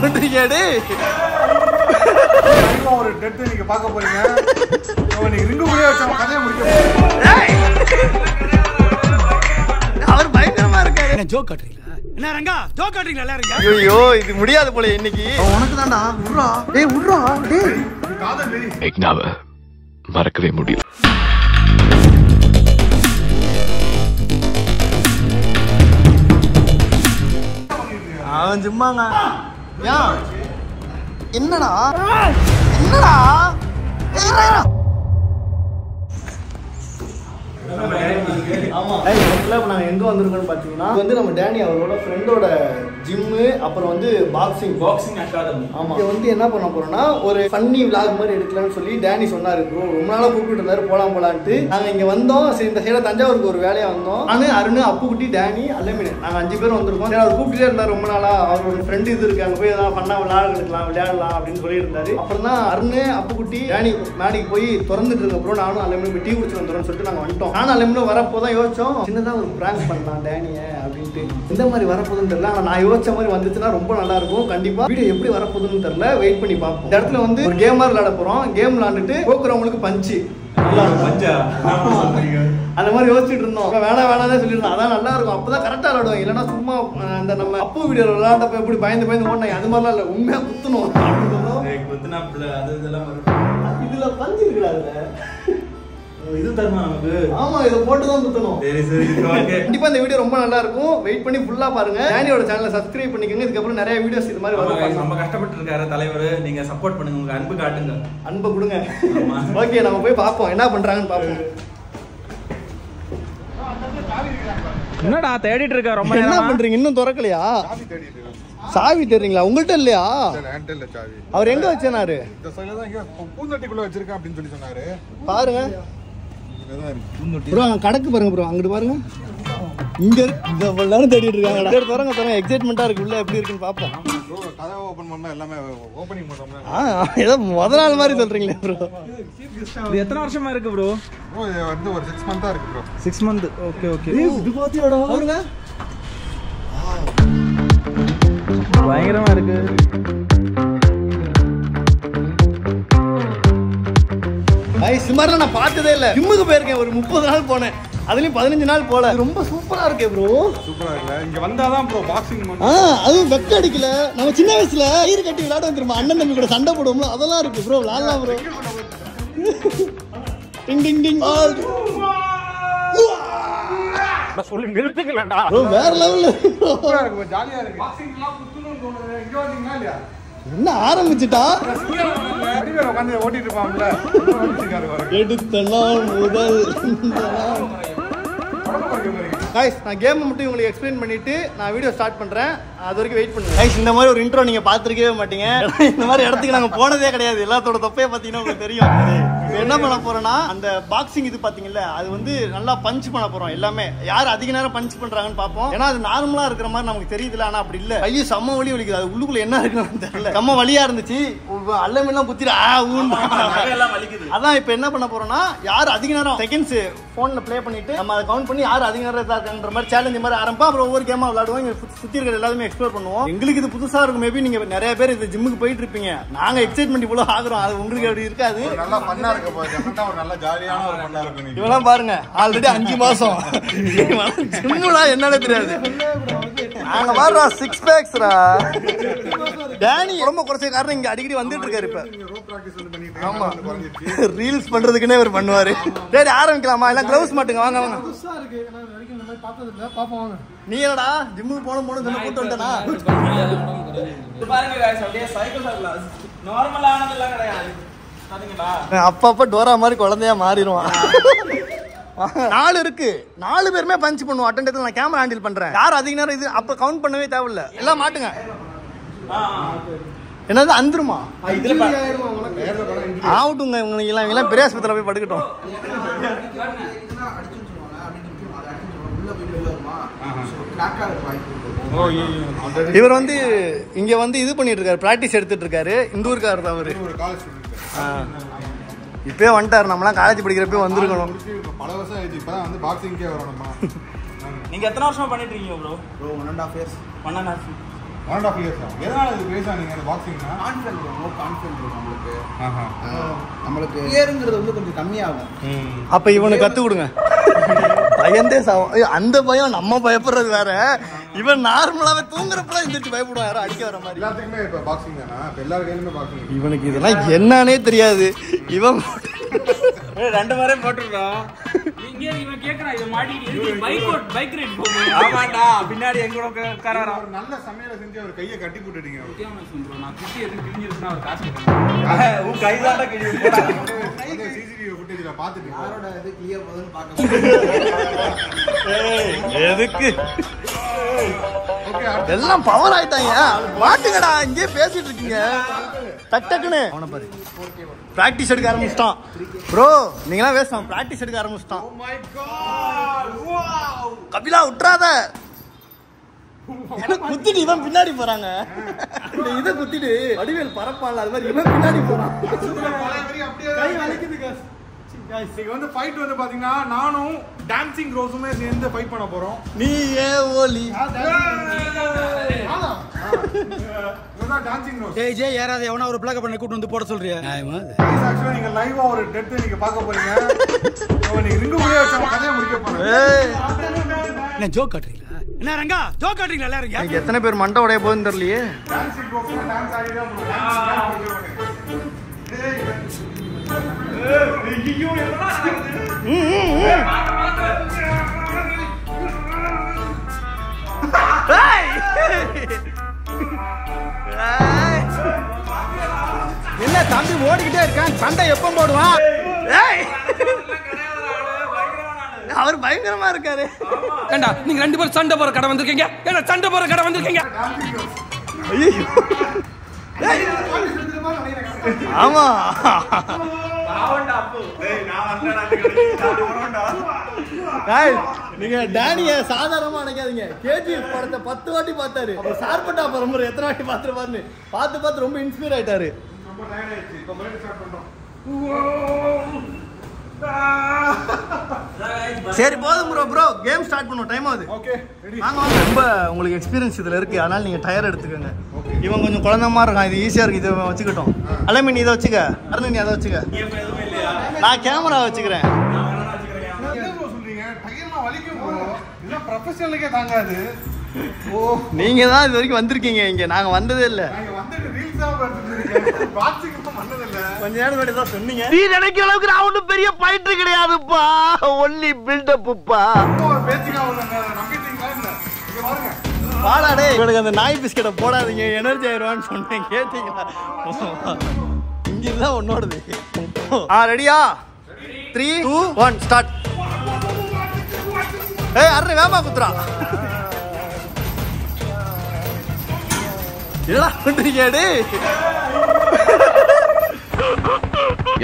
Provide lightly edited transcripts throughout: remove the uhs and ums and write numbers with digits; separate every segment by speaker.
Speaker 1: பண்றீங்கடி
Speaker 2: ஒரு டெத் நீங்க பார்க்க போறீங்க நீங்க ரிங்கு கூட வச்சா கதையை முடிக்க
Speaker 1: அவர் பயங்கரமா இருக்காரு
Speaker 3: என்ன ஜோக் காட்டுறீங்களா என்ன ரங்கா ஜோக் காட்டுறீங்களா எல்லாரும்
Speaker 1: ஐயோ இது முடியாது போல இன்னைக்கு உனக்கு தான்டா உட்றா டேய் உட்றா டேய்
Speaker 2: காதல் வெறி
Speaker 4: எக்னாவ மறக்கவே முடியல
Speaker 1: அவன் சும்மாங்க ஏன் என்னடா என்னடா ஆமா நாங்க எங்க வந்திருக்கோம்னு பாத்தீங்கன்னா வந்து நம்ம டேனி அவரோட ஃப்ரெண்டோட ஜிம்மு அப்புறம் வந்து பாக்ஸிங் அகாடமி. ஆமா இங்க வந்து என்ன பண்ண போறோம்னா ஒரு ஃபன்னி விளாக் மாதிரி எடுக்கலாம்னு சொல்லி டேனி சொன்னாரு. ப்ரோ ரொம்ப நாளா கூப்பிட்டு இருந்தாரு போலான்ட்டு நாங்க இங்க வந்தோம். சரி இந்த சைட தஞ்சாவூருக்கு ஒரு வேலையா வந்தோம். நானு அருண் அப்புக்குட்டி டேனி அல்லமீன் நாங்க 5 பேர் வந்திருக்கோம். சரி அவர் கூப்பிட்டே இருந்தாரு ரொம்ப நாளா. அவரோட ஃப்ரெண்டு இது இருக்கு அங்க போய் ஏதாவது ஃபன்னா விளையாடலாம் அப்படின்னு சொல்லி இருந்தாரு. அப்புறம் தான் அருண் அப்புக்குட்டி டேனி மேடிக்கு போய் திறந்துட்டு இருக்க ப்ரோ நானும் அல்லமீன் போய் டீ குடிச்சு வந்துடும் சொல்லிட்டு நாங்க வந்துட்டோம். நானும் அல்லமீனும் வரப்போதான் யோசிச்சோம் சின்னதா ஒரு பிராங்க் பண்ணலாம் டேனிய அப்படின்ட்டு. இந்த மாதிரி வரப்போதுன்னு தெரியல. ஆனா நான் யோசிச்ச மாதிரி வந்துச்சுன்னா ரொம்ப நல்லா இருக்கும். கண்டிப்பா வீடியோ எப்படி வரப்போதுன்னு தெரியல. வெயிட் பண்ணி பார்ப்போம். இந்த இடத்துல வந்து ஒரு கேம் விளையாட போறோம். கேம் விளையாண்டுட்டு போக்குறவங்களுக்கு பஞ்சு அந்த மாதிரி யோசிச்சுட்டு இருந்தோம். வேணாம் சொல்லிருந்தோம். அதான் நல்லா இருக்கும். அப்பதான் கரெக்டா விளையாடுவோம். இல்லைன்னா சும்மா அந்த நம்ம அப்பு வீடியோ விளையாண்டப்ப எப்படி பயந்து ஓடணும் அது மாதிரிலாம் இல்ல. உண்மையா குத்தணும். இதுல பஞ்சு இருக்குல்ல இது தரணும் நமக்கு. ஆமா இத போட்டு தான் குத்தணும். சரி சரி ஓகே. கண்டிப்பா இந்த வீடியோ ரொம்ப நல்லா இருக்கும். வெயிட் பண்ணி ஃபுல்லா பாருங்க. டேனியோட சேனலை சப்ஸ்கிரைப் பண்ணிக்கங்க. இதுக்கு அப்புறம் நிறைய வீடியோஸ் இது மாதிரி வரும்.
Speaker 5: நம்ம கஷ்டப்பட்டு இருக்காரு தலைவர். நீங்க சப்போர்ட் பண்ணுங்க. உங்க அன்பு காட்டுங்க.
Speaker 1: அன்பை கொடுங்க. ஓகே நம்ம போய் பாப்போம் என்ன பண்றாங்கன்னு பாப்போம்.
Speaker 5: என்னடா தேடிட்டு இருக்க ரொம்ப
Speaker 1: என்ன பண்றீங்க? இன்னும் திறக்கலையா? சாவி தேடுறீங்களா? உங்கள்கிட்ட இல்லையா? அவர் எங்க வச்சாரு?
Speaker 2: பூந்தட்டிக்குள்ள வச்சிருக்கேன் அப்படின்னு சொல்லி சொன்னாரு.
Speaker 1: பாருங்க ப்ரோ கடக்கு பாருங்க ப்ரோ. அங்கிட்டு பாருங்க. இங்க எல்லாரும் தேடிட்டு இருக்காங்க. திறங்க எக்ஸைட்மெண்டா இருக்கு. உள்ள எப்படி இருக்குன்னு பாப்போம்.
Speaker 2: கதை ஓபன் பண்ணா எல்லாமே ஓபனிங் பண்றோம்னா
Speaker 1: ஏதோ முதல் நாள் மாதிரி சொல்றீங்களே ப்ரோ.
Speaker 5: இது எத்தனை வருஷமா இருக்கு ப்ரோ?
Speaker 2: ப்ரோ இது வந்து ஒரு 6 மந்த்தா இருக்கு ப்ரோ.
Speaker 5: 6 மந்த். Okay okay.
Speaker 1: இது பாத்தியாடா? பாருங்க
Speaker 5: பயங்கரமா இருக்கு.
Speaker 1: இது மாதிரிலாம் நான் பார்த்ததே இல்லை. ஜிம்முக்கு போயிருக்கேன் ஒரு 30 நாள் போனேன். அதுலயும் 15 நாள் போல. ரொம்ப சூப்பரா இருக்கே ப்ரோ.
Speaker 2: சூப்பரா இல்ல இங்க வந்தாதான் ப்ரோ பாக்ஸிங்
Speaker 1: அதுவும் வெக்க அடிக்கல. நம்ம சின்ன வயசுல ஈர் கட்டி விளையாட வந்துருமா அண்ணன் தம்பி கூட சண்டை போடுவோம்ல அதெல்லாம் இருக்கு ப்ரோ. விளையாடலாம் ப்ரோ. டிங் டிங் டிங்
Speaker 5: சொல்லி நிறுத்துக்கலடா.
Speaker 1: வேற லெவல்ல
Speaker 2: சூப்பரா இருக்கு. ஜாலியா இருக்கு. பாக்ஸிங்லாம் குத்துறோம்னு தோணுது. இங்க வந்தீங்களா இல்லையா?
Speaker 1: என்ன ஆரம்பிச்சிட்டா?
Speaker 2: அடிவேற உட்கார்ந்து ஓட்டிட்டு இருப்பாங்கல.
Speaker 1: எடுத்த நாள் முதல் गाइस நான் கேம் மட்டும் உங்களுக்கு எக்ஸ்பிளைன் பண்ணிட்டு நான் வீடியோ ஸ்டார்ட் பண்றேன். அது வரைக்கும் வெயிட் பண்ணுங்க. गाइस இந்த மாதிரி ஒரு இன்ட்ரோ நீங்க பாத்துக்கவே மாட்டீங்க. இந்த மாதிரி இடத்துக்கு நாங்க போனதே கிடையாது. எல்லாத்தோட தப்பே பாத்தீங்கன்னா உங்களுக்கு தெரியும். இப்போ என்ன பண்ண போறோம்னா அந்த பாக்ஸிங் இது பாத்தீங்கல்ல அது வந்து நல்லா பஞ்ச் பண்ண போறோம். எல்லாமே யார் அதிக நேரம் பஞ்ச் பண்றாங்கன்னு பாப்போம். ஏன்னா அது நார்மலா இருக்கிற மாதிரி நமக்கு தெரியுதுல. ஆனா அப்படி இல்ல. ஐயோ செம்ம வலி வலிக்குது. அது உள்ளுக்குள்ள என்ன இருக்குன்னு தெரியல. செம்ம வலியா இருந்துச்சு. அல்லமெல்லாம் குத்திட்டு அதான் இப்போ என்ன பண்ண போறோம்னா யார் அதிக நேரம் செகண்ட்ஸ் போன்ல ப்ளே பண்ணிட்டு நம்ம அதை கவுண்ட் பண்ணி யார் அதிக நேரம் இருக்காங்கன்ற மாதிரி சேலஞ்ச் மாதிரி ஆரம்பா. அப்புறம் ஒவ்வொரு கேமா விளையாடுவோம். இங்க சுத்தி இருக்கிற எல்லாருமே எக்ஸ்ப்ளோர் பண்ணுவோம். எங்களுக்கு இது புதுசா இருக்கும். மேபி நீங்க நிறைய பேர் இது ஜிம்முக்கு போயிட்டு இருப்பீங்க. நாங்க எக்ஸைட்மெண்ட் இவ்வளவு ஆகுறோம். அது உங்களுக்கு அப்படி இருக்காது.
Speaker 2: நல்லா ஃபன்னா இருக்க போகுது. ஒரு நல்ல ஜாலியான ஒரு ஃபன்னா இருக்கும்.
Speaker 1: இவெல்லாம் பாருங்க ஆல்ரெடி 5 மாசம் ஜிம்முடா என்னன்னு தெரியாது. நாங்க பாருடா 6 பேக்ஸ்ரா. டேனி ரொம்ப குறைச்ச காரணம் இங்க அடிக்கடி வந்துட்டு இருக்காரு. இப்ப ஆமா ரீல்ஸ் பண்றதுக்குன்னே இவர் பண்ணுவாரு. சரி ஆரம்பிக்கலாமா? எல்லாம் கிளவுஸ் மாட்டுங்க. வாங்க வாங்க. நீ என்னடா ஜிம்முக்கு போன சொன்ன கூட்டு வந்துட்டா? அப்பப்ப டோரா மாதிரி குழந்தையா மாறிடுவான். 4 இருக்கு. 4 பேருமே பஞ்ச் பண்ணுவோம். அட்டெண்டத்துல நான் கேமரா ஹேண்டில் பண்றேன். யார் அதிக நேரம் இது அப்ப கவுண்ட் பண்ணவே தேவையில்ல. எல்லாம் மாட்டுங்க. என்னது அந்துருமா? ஆகட்டுங்க. இவங்க பெரிய ஆஸ்பத்திரியில போய் படுக்கட்டும். இவர் வந்து இங்க வந்து இது பண்ணிட்டு இருக்காரு. பிராக்டிஸ் எடுத்துட்டு இருக்காரு. இந்த ஊருக்காரர் தான் அவரு. இப்பயே வந்துட்டாரு. நம்மளாம் காலேஜ் படிக்கிறப்ப வந்திருக்கணும்.
Speaker 2: பல வருஷம் ஆயிடுச்சு. இப்பதான் வந்து பாக்ஸிங்கே வரணும்.
Speaker 5: நீங்க எத்தனை வருஷமா பண்ணிட்டு இருக்கீங்க ப்ரோ?
Speaker 2: 1.5 years.
Speaker 5: 1.5
Speaker 2: 1.5 years. எதனால இது பேச நீங்க இந்த பாக்ஸிங்னா
Speaker 6: கான்ஃபிடன்ட் ரொம்ப கான்ஃபிடன்ட் இருக்கும் நம்மளுக்கு ஏறுங்கிறது வந்து கொஞ்சம் கம்மியாகும்.
Speaker 1: அப்ப இவனுக்கு கத்து கொடுங்க. பயந்தே சாவும். அந்த பயம் நம்ம பயப்படுறது வேற. இவன் நார்மலாவே தூங்குறப்பலாம் எந்திரிச்சு பயப்படுவான் யாரும் அடிக்க வர மாதிரி.
Speaker 2: எல்லாத்துக்குமே இப்ப பாக்ஸிங் தானா? இப்ப எல்லா கையிலுமே பாக்ஸிங்.
Speaker 1: இவனுக்கு இதெல்லாம் என்னன்னே தெரியாது. இவன்
Speaker 5: 2 முறை போட்டுறோம்.
Speaker 7: இங்க இவன் கேக்குறான் இத மாட்டிட்டு பைக் ரைட் போங்க.
Speaker 5: ஆமாடா பின்னாடி எங்க கூட உட்கார வர.
Speaker 2: ஒரு நல்ல சமையல செஞ்சு அவர் கையை கட்டி போட்டுட்டீங்க.
Speaker 7: முக்கியமா சொல்றேன் நான் குட்டி எதுக்கு கிழிஞ்சிருச்சுனா அவர் காசு கொடுப்பாங்க.
Speaker 5: உன் கை தான்டா கிழிஞ்சு போடா.
Speaker 2: சிசிடிவி ஃபுட்டேஜ்ல பாத்துட்டு
Speaker 6: யாரோட இது கிளியர் போகுதுன்னு பார்க்க.
Speaker 1: எதுக்கு
Speaker 2: ஓகே
Speaker 1: எல்லாம் பவர் ஆயிட்டாங்க. மாட்டுங்கடா இங்கே பேசிட்டு இருக்கீங்க. டக் டக்குன்னு அவனை பாரு. பிராக்டிஸ் எடுக்க ஆரம்பிச்சிட்டான் ப்ரோ. நீங்களாம் வேஸ்ட். பிராக்டிஸ் எடுக்க ஆரம்பிச்சிட்டான்.
Speaker 2: Oh my god wow.
Speaker 1: கபிலா விட்டுறாத. குத்திட்டு இவன் பின்னாடி போறாங்க. இதை குத்திட்டு வடிவேல் பரப்பான்ல அது மாதிரி இவன் பின்னாடி போறான்.
Speaker 2: கை வலிக்குது. இன்னைக்கு வந்து ஃபைட் வந்து பாத்தீங்கன்னா நானும் டான்சிங் ரோஸுமே சேர்ந்து ஃபைட் பண்ண போறோம்.
Speaker 1: நீ ஏ ஓலி
Speaker 2: இதுதான் டான்சிங் ரோஸ்.
Speaker 3: ஜெய் யாராவது எவனா ஒரு பிளாக் பண்ணி கூட்டு வந்து போட சொல்றியா? நியாயமா?
Speaker 2: ஆக்சுவலா நீங்க லைவா ஒரு டெத் நீங்க பார்க்க போறீங்க. நீங்க ரிங்கு முடிய வச்ச கதையை முடிக்க போறீங்க.
Speaker 3: என்ன ஜோக் காட்டுறீங்களா? என்ன ரங்கா ஜோக் காட்டுறீங்களா எல்லாரும்?
Speaker 1: இன்னைக்கு எத்தனை பேர் மண்டை உடைய போகுதுன்னு தெரியலையே.
Speaker 2: டான்சிங் ரோஸ்ல டான்ஸ் ஆடி தான்
Speaker 3: என்ன தம்பி ஓடிக்கிட்டே இருக்கான். சண்டை எப்ப போடுவான்?
Speaker 1: அவர் பயங்கரமா இருக்காரு.
Speaker 3: ஏண்டா நீங்க 2 பேரும் சண்டை போற கடை வந்திருக்கீங்க. ஏண்டா சண்டை போற கடை வந்திருக்கீங்க?
Speaker 1: ஆமா நீங்க டேனிய சாதாரணமா நினைக்காதீங்க. கேஜிஎஃப் படத்தை 10 வாட்டி பார்த்தாரு. சார்பட்டா பரம்பரை எத்தனை வாட்டி பார்த்துருப்பாருன்னு பார்த்து ரொம்ப இன்ஸ்பயர் ஆயிட்டாரு.
Speaker 2: ரொம்ப டயர்ட் ஆயிடுச்சு. இப்போ மறுபடியும் ஸ்டார்ட் பண்றோம்.
Speaker 1: சரி போதும் ப்ரோ கேம் ஸ்டார்ட் பண்ணுவோம். டைம் ஆகுது.
Speaker 2: Okay ready.
Speaker 1: வாங்க ரொம்ப உங்களுக்கு எக்ஸ்பீரியன்ஸ் இதுல இருக்கு. அதனால நீங்க டயர் எடுத்துக்கோங்க. இவன் கொஞ்சம் குழந்தை மாதிரி இருக்கான். இது ஈஸியா இருக்கு. இதை வச்சுக்கிட்டோம். அலமி நீ இதை வச்சுக்க. அருண் நீ அதை வச்சுக்க. நான் கேமரா வச்சுக்கிறேன்.
Speaker 2: என்ன ப்ரோ சொல்றீங்க? டயர்லாம் வலிக்கும் ப்ரோ. இதெல்லாம் ப்ரொஃபஷனலுக்கே தாங்காது. ஓ
Speaker 1: நீங்க தான் இது வரைக்கும் வந்திருக்கீங்க. இங்க நாங்க வந்ததே இல்ல.
Speaker 2: நாங்க வந்துட்டு ரீல்ஸா பார்த்துட்டு இருக்கோம். பாக்ஸிங் பண்ணது இல்ல.
Speaker 1: கொஞ்ச நேரம் முன்னாடி தான் சொன்னீங்க. நீ நினைக்கிற அளவுக்கு நான் ஒன்றும் பெரிய ஃபைட்டர் கிடையாதுப்பா. ஒன்லி பில்டப்புப்பா.
Speaker 2: ஒரு பேச்சுக்கா நம்பிட்டீங்களா இல்ல? இங்க பாருங்க.
Speaker 1: பாடாடே இவனுக்கு அந்த நாய் பிஸ்கெட்டை போடாதீங்க. எனர்ஜி ஆயிடுவான்னு சொன்னேன். கேட்டீங்களா? இங்க இருந்தா உன்னோடது. ரெடியா? 3 2 1 ஸ்டார்ட். ஏய் அருண் வேமா குத்துறா. என்னடா பண்றீங்க?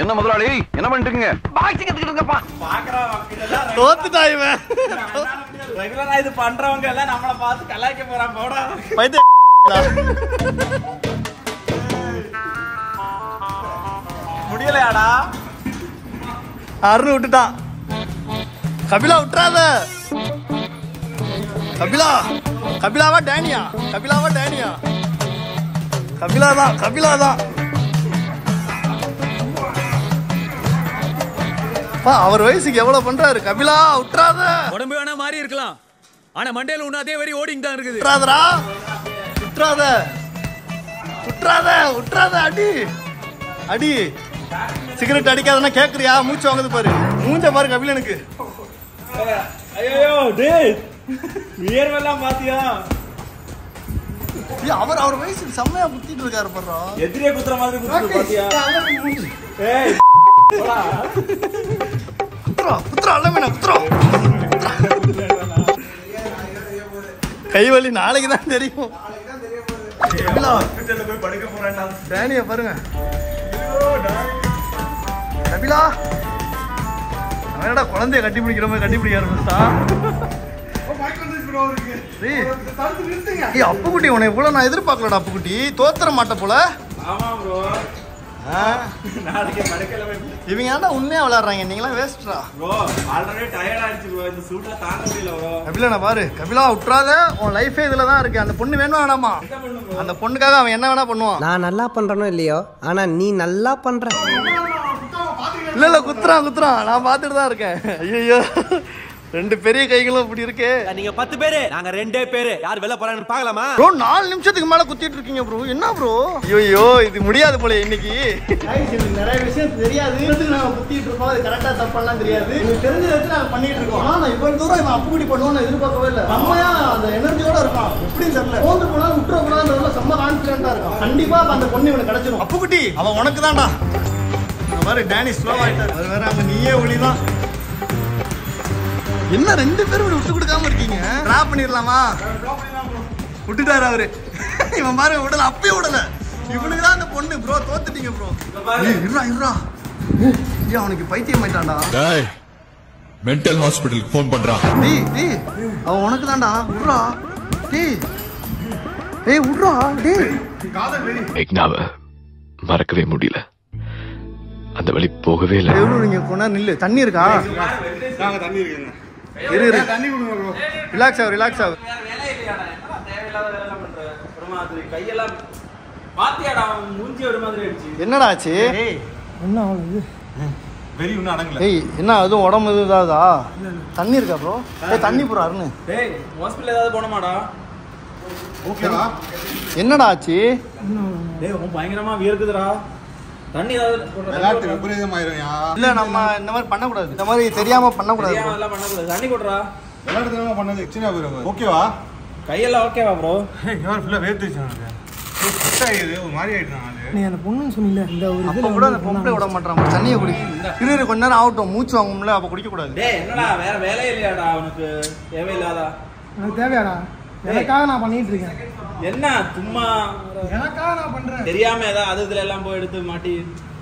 Speaker 4: என்ன முதலாளி என்ன பண்ணிட்டு இருக்கீங்க? பாக்ஸிங் கத்துக்கிட்டு இருக்கப்பா.
Speaker 1: தோத்துட்டா இவன்.
Speaker 5: ரெகுலரா இது பண்றவங்க எல்லாம் நம்மள பார்த்து கலாய்க்க போறான் போடா.
Speaker 1: பைத்திய
Speaker 5: முடியலையாடா?
Speaker 1: அருண் விட்டுட்டான். கபிலா விட்டுறாத. கபிலாவா டேனியா? கபிலாதான். அவர் வயசுக்கு எவ்வளவு பண்றாரு. கபிலா விட்டுறாத.
Speaker 3: உடம்பு வேணா மாறி இருக்கலாம். ஆனா மண்டையில உன்ன அதே வரி ஓடிங் தான் இருக்குது.
Speaker 1: விட்டுறாதடா. விட்டுறாத. அடி. சிகரெட் அடிக்காதன்னா கேக்குறியா? மூச்சு வாங்குது பாரு. மூஞ்ச பாரு கபிலனுக்கு.
Speaker 5: ஐயோ டேய் வியர்வெல்லாம் பாத்தியா?
Speaker 1: அவர் வயசுக்கு செம்மையா குத்திட்டு இருக்காரு பாரு.
Speaker 5: எதிரே குத்துற மாதிரி குத்துது பாத்தியா? ஏய்
Speaker 1: குத்துறா அல்லமேனா குத்துறா. கைவலி நாளைக்கு தான் தெரியும்.
Speaker 2: போய் படுக்க போறேன்டா.
Speaker 1: டேனிய பாருங்க. கபிலா அவனடா குழந்தைய கட்டி பிடிக்கிற மாதிரி கட்டி பிடிக்க ஆரம்பிச்சான். அப்புக்குட்டி உன்னை இவ்வளவு நான் எதிர்பார்க்கலடா. அப்புக்குட்டி தோத்துற மாட்ட போல.
Speaker 5: ஆமா ப்ரோ. நாளைக்கு படுக்கல போய்
Speaker 1: இவங்க ஏன்டா உண்மையா விளையாடுறாங்க, நீங்களாம் வேஸ்ட்ரா.
Speaker 5: ப்ரோ ஆல்ரெடி டயர்ட் ஆயிடுச்சு ப்ரோ, இந்த சூட்ல தாங்க முடியல ப்ரோ.
Speaker 1: கபிலா பாரு, கபிலா விட்டுறாத, உன் லைஃபே இதுல தான் இருக்கு. அந்த பொண்ணு வேணுமா வேணாமா? அந்த பொண்ணுக்காக அவன் என்ன வேணா பண்ணுவான்.
Speaker 8: நான் நல்லா பண்றனோ இல்லையோ, ஆனா நீ நல்லா பண்ற.
Speaker 1: இல்ல குத்துறான், நான் பார்த்துட்டு தான் இருக்கேன். ஐயோ, 2 பெரிய கைகளும் இப்படி இருக்கே.
Speaker 5: நீங்க 10 பேரு, நாங்க 2 பேரு. யார் வெளில போறாங்கன்னு பார்க்கலாமா?
Speaker 1: ப்ரோ 4 நிமிஷத்துக்கு மேல குத்திட்டு இருக்கீங்க ப்ரோ. என்ன ப்ரோ? ஐயோ இது முடியாது போல இன்னைக்கு. நிறைய விஷயம் தெரியாது, நாங்க குத்திட்டு இருக்கோம். அது கரெக்டா தப்பாலாம் தெரியாது. எனக்கு தெரிஞ்ச வச்சு நாங்க பண்ணிட்டு இருக்கோம். ஆனா இவ்வளவு தூரம் இவன் அப்படி பண்ணுவான்னு எதிர்பார்க்கவே இல்லை. செம்மையா அந்த எனர்ஜியோட இருக்கான். எப்படின்னு தெரியல. போந்து போனா விட்டுற கூடாதுன்றதுல செம்ம கான்பிடண்டா இருக்கான். கண்டிப்பா அந்த பொண்ணு இவனுக்கு கிடைச்சிடும். அப்புக்குட்டி அவன் உனக்கு தான்டா. இந்த மாதிரி டேனி ஸ்லோவாயிட்டார். அவர் வேற அங்க நீயே ஒளிதான். என்ன 2 பேரும் விட்டு கொடுக்காம இருக்கீங்க? டிராப் பண்ணிடலாமா? விட்டுட்டாரு அவரு. இவன் பாருங்க விடல, அப்பயே விடல. இவனுக்கு தான் அந்த பொண்ணு. ப்ரோ தோத்துட்டீங்க ப்ரோ. இருடா ஏன் அவனுக்கு பைத்தியம் ஆயிட்டான்டா.
Speaker 9: மென்டல் ஹாஸ்பிடலுக்கு ஃபோன் பண்றான்.
Speaker 1: டேய் அவன் உனக்கு தான்டா. விட்றா டேய் விட்றா டேய்.
Speaker 9: மேக்னாவை மறக்கவே முடியல, அந்த வழி போகவே இல்லை.
Speaker 1: எவ்வளவு நீங்க கொண்டா நில்லு. தண்ணி இருக்கா?
Speaker 2: நாங்க தண்ணி இருக்குங்க.
Speaker 1: இரு
Speaker 2: தண்ணி கொடுங்க ப்ரோ.
Speaker 1: ரிலாக்ஸ் ஆகு.
Speaker 5: வேற வேலை இல்லையாடா, என்ன தேவையில்லாத வேலை எல்லாம் பண்ற? ஒரு மாதிரி கையெல்லாம் பாத்தியாடா, மூஞ்சி ஒரு மாதிரி ஆயிடுச்சு.
Speaker 1: என்னடா ஆச்சு?
Speaker 2: என்ன ஆகுது? வெறி இன்னும் அடங்கல.
Speaker 1: ஏய் என்ன அதுவும் உடம்பு இதுதாதா? தண்ணி இருக்கா ப்ரோ? தண்ணி ப்ரோ அருண்.
Speaker 5: டேய் ஹாஸ்பிடல் ஏதாவது போணுமாடா?
Speaker 2: ஓகேவா?
Speaker 1: என்னடா ஆச்சு?
Speaker 5: டேய் உன் பயங்கரமா வியர்க்குதுடா. தண்ணி ஏதாவது
Speaker 2: விளையாட்டு விபரீதம் ஆயிரும்யா.
Speaker 1: இல்ல நம்ம இந்த மாதிரி பண்ணக்கூடாது. இந்த மாதிரி தெரியாம பண்ணக்கூடாது.
Speaker 5: எல்லாம் பண்ணக்கூடாது. தண்ணி கொடுறா.
Speaker 2: விளையாட்டு பண்ணது எக்ஸ்ட்ரா போயிடும். ஓகேவா?
Speaker 5: கையெல்லாம் ஓகேவா ப்ரோ?
Speaker 2: இவன் ஃபுல்லா வேர்த்துச்சு எனக்கு. ஒரு மாதிரி ஆயிட்டான்.
Speaker 6: நீ அந்த பொண்ணுன்னு சொன்னீல, இந்த ஒரு
Speaker 1: அப்ப கூட அந்த பொம்பளை விட மாட்டான். தண்ணியை குடி. இரு கொஞ்ச நேரம் ஆகட்டும், மூச்சு வாங்கும்ல, அப்ப குடிக்க கூடாது.
Speaker 5: டேய் என்னடா வேற வேலையே இல்லையாடா உனக்கு? தேவையில்லாதா?
Speaker 6: எனக்கு தேவையாடா? எனக்காக நான் பண்ணிட்டு இருக்கேன்.
Speaker 5: என்ன சும்மா
Speaker 6: எனக்காக நான் பண்றேன்.
Speaker 5: தெரியாம ஏதாவது அது இதுல எல்லாம் போய் எடுத்து மாட்டி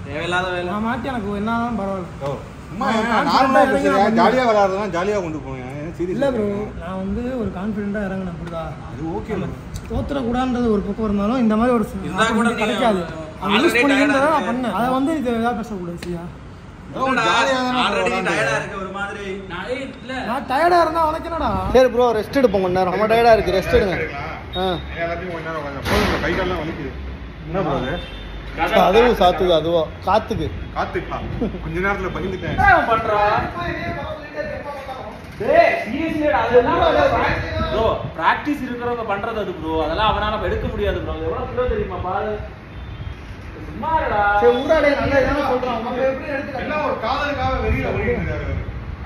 Speaker 5: தேவையில்லாத வேலை.
Speaker 6: நான் மாட்டி எனக்கு என்னதான் பரவாயில்ல.
Speaker 2: சும்மா நார்மலா பேசுறியா? ஜாலியா விளையாடுறதா ஜாலியா கொண்டு போங்க.
Speaker 6: இல்ல ப்ரோ, நான் வந்து ஒரு கான்ஃபிடென்ட்டா இறங்கினேன். புரியுதா? அது ஓகே. தோத்துற கூடாதுன்றது ஒரு பக்கம் இருந்தாலும் இந்த மாதிரி ஒரு கிடைக்காது. அது யூஸ் பண்ணிக்கிறத நான் பண்ணேன். அதை வந்து இது ஏதாவது பேசக்கூடாது. சரியா? நான் டயர்டா இருந்தா உனக்கு என்னடா? சரி ப்ரோ ரெஸ்ட் எடுப்போம் கொஞ்ச நேரம். நம்ம டயர்டா இருக்கு, ரெஸ்ட் எடுங்க.
Speaker 2: கை கால்லாம் வலிக்குது. என்ன ப்ரோ அது?
Speaker 1: அதுவும் சாத்துது. அதுவா காத்துக்கு
Speaker 2: கொஞ்ச நேரத்துல பகிர்ந்துட்டேன்.
Speaker 5: பிராக்டிஸ் இருக்கிறவங்க பண்றது அது ப்ரோ. அதெல்லாம் அவனால எடுக்க முடியாது ப்ரோ. எவ்வளவு கிலோ தெரியுமா பாரு.
Speaker 2: ஒரு காதலுக்காக வெளியில பண்ணிட்டு இருக்காரு.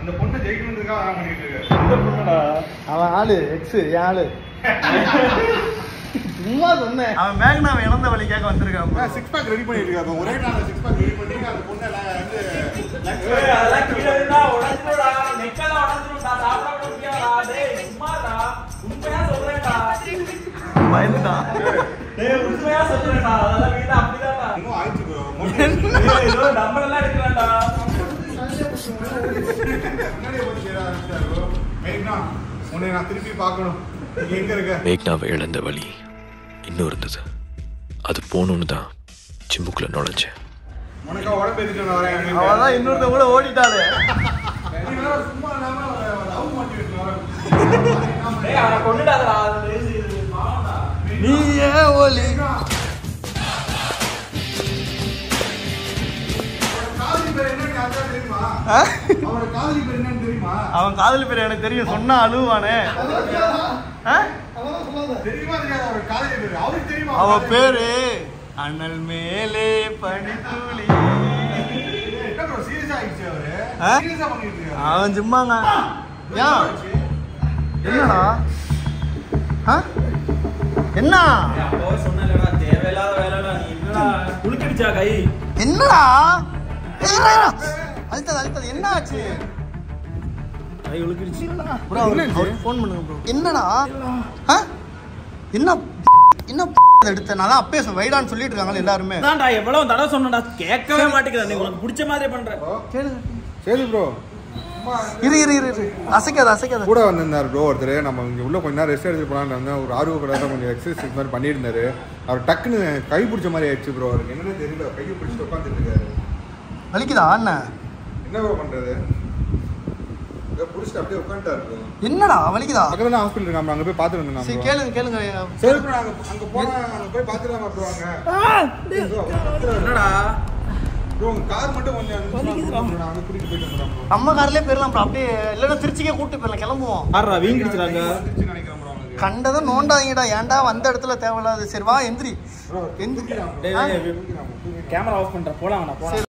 Speaker 2: அந்த பொண்ணை ஜெயிக்கணுன்றதுக்காக பண்ணிட்டு இருக்காரு.
Speaker 1: அவன் ஆளு எக்ஸ் ஆளு. சும்மா சொன்னேன். அவன் மேக்னாவை இழந்த வழிக்காக வந்திருக்கான்.
Speaker 2: 6 பேக் ரெடி பண்ணிட்டு இருக்காங்க. ஒரே நாள் 6 பேக் ரெடி பண்ணி அந்த பொண்ணை
Speaker 5: அதெல்லாம் கீழே இருந்தா உடைஞ்சிடுடா. நெக்கெல்லாம் உடைஞ்சிடுடா. சாப்பிட முடியாதா? டேய் சும்மாடா. உண்மையா சொல்றேன்டா.
Speaker 1: பயந்துட்டான்.
Speaker 5: டேய் உண்மையா சொல்றேன்டா. அதெல்லாம் வீட்ல அப்படிதான்டா.
Speaker 2: இன்னும் ஆயிடுச்சு ப்ரோ.
Speaker 5: ஏதோ நம்பர் எல்லாம் எடுக்கலாம்டா.
Speaker 2: முன்னாடியே போய் சேர ஆரம்பிச்சாரு ப்ரோ. மேக்னா உன்னை நான் திருப்பி பார்க்கணும். நீ எங்க இருக்க?
Speaker 9: மேக்னாவை இழந்த வழி இன்னும் இருந்தது. அது போகணுன்னு தான் ஜிம்முக்குள்ள நுழைஞ்சேன்.
Speaker 2: உனக்கு உடம்பு எதுக்கு வரேன்?
Speaker 1: அவதான் இன்னொருத்த கூட ஓடிட்டாரு.
Speaker 2: சும்மா இல்லாம லவ் மாட்டிட்டு
Speaker 5: டேய் அவனை கொன்னுடாதடா. பாவம்டா.
Speaker 1: நீ ஏன் ஓலி? அவன் காதலி பேர் எனக்கு தெரியும். சொன்னா அழுவானே. அவ பேரு அண்ணல் மேலே பனித்துளி. அவன் சும்மாங்க. என்னடா என்ன
Speaker 5: சொன்னலடா தேவையில்லாத வேலைடா. நீ என்னடா குளிச்சிடுச்சா கை?
Speaker 1: என்னடா அழுத்தது என்ன ஆச்சு?
Speaker 5: கை உளுக்கிடுச்சு
Speaker 1: ப்ரோ. அவருக்கு ஃபோன் பண்ணுங்க ப்ரோ. என்னடா என்ன என்ன எடுத்த? நான் தான் அப்பே வைடான்னு சொல்லிட்டு இருக்காங்க எல்லாருமே.
Speaker 5: அதான்டா எவ்வளவு தடவை சொன்னடா, கேட்கவே மாட்டேங்குதா. நீ உனக்கு பிடிச்ச மாதிரி பண்ற.
Speaker 2: சரி ப்ரோ.
Speaker 1: இரு அசைக்காத
Speaker 2: கூட வந்திருந்தார் ப்ரோ ஒருத்தர். நம்ம இங்கே உள்ள கொஞ்ச நேரம் ரெஸ்ட் எடுத்து போகலான்னு வந்தேன். ஒரு ஆர்வ கூட கொஞ்சம் எக்ஸசைஸ் மாதிரி பண்ணியிருந்தாரு. அவர் டக்குன்னு கை பிடிச்ச மாதிரி ஆயிடுச்சு ப்ரோ. அவருக்கு என்னன்னு தெரியல, கையை பிடிச்சிட்டு உட்காந்துட்டு இருக்காரு.
Speaker 1: வலிக்குதா அண்ணன்?
Speaker 2: என்ன ப்ரோ பண்றது? புடிச்சிட்டு அப்படியே உட்காந்துட்டாரு ப்ரோ.
Speaker 1: என்னடா வலிக்குதா?
Speaker 2: பக்கத்துல ஹாஸ்பிட்டல் இருக்காங்க, அங்க போய் பார்த்துட்டு வந்தாங்க.
Speaker 1: சரி கேளுங்க
Speaker 2: சரி ப்ரோ, அங்க போனா அங்க போய் பார்த்துலாமா ப்ரோ?
Speaker 5: என்னடா
Speaker 2: ப்ரோ உங்க கார் மட்டும் கொஞ்சம் அங்க கூட்டிட்டு போயிட்டு வந்துறோம் ப்ரோ.
Speaker 1: நம்ம கார்லயே போயிடலாம் ப்ரோ. அப்படியே இல்லைன்னா திருச்சிக்கே கூப்பிட்டு போயிடலாம், கிளம்புவோம்.
Speaker 5: ஆறா வீங்கிடுச்சுறாங்க
Speaker 2: நினைக்கிறேன் ப்ரோ. அவங்களுக்கு
Speaker 1: கண்டதை நோண்டாதீங்கடா, ஏன்டா வந்த இடத்துல தேவையில்லாது. சரி வா எந்திரி.
Speaker 5: கேமரா ஆஃப் பண்ற போலாம்.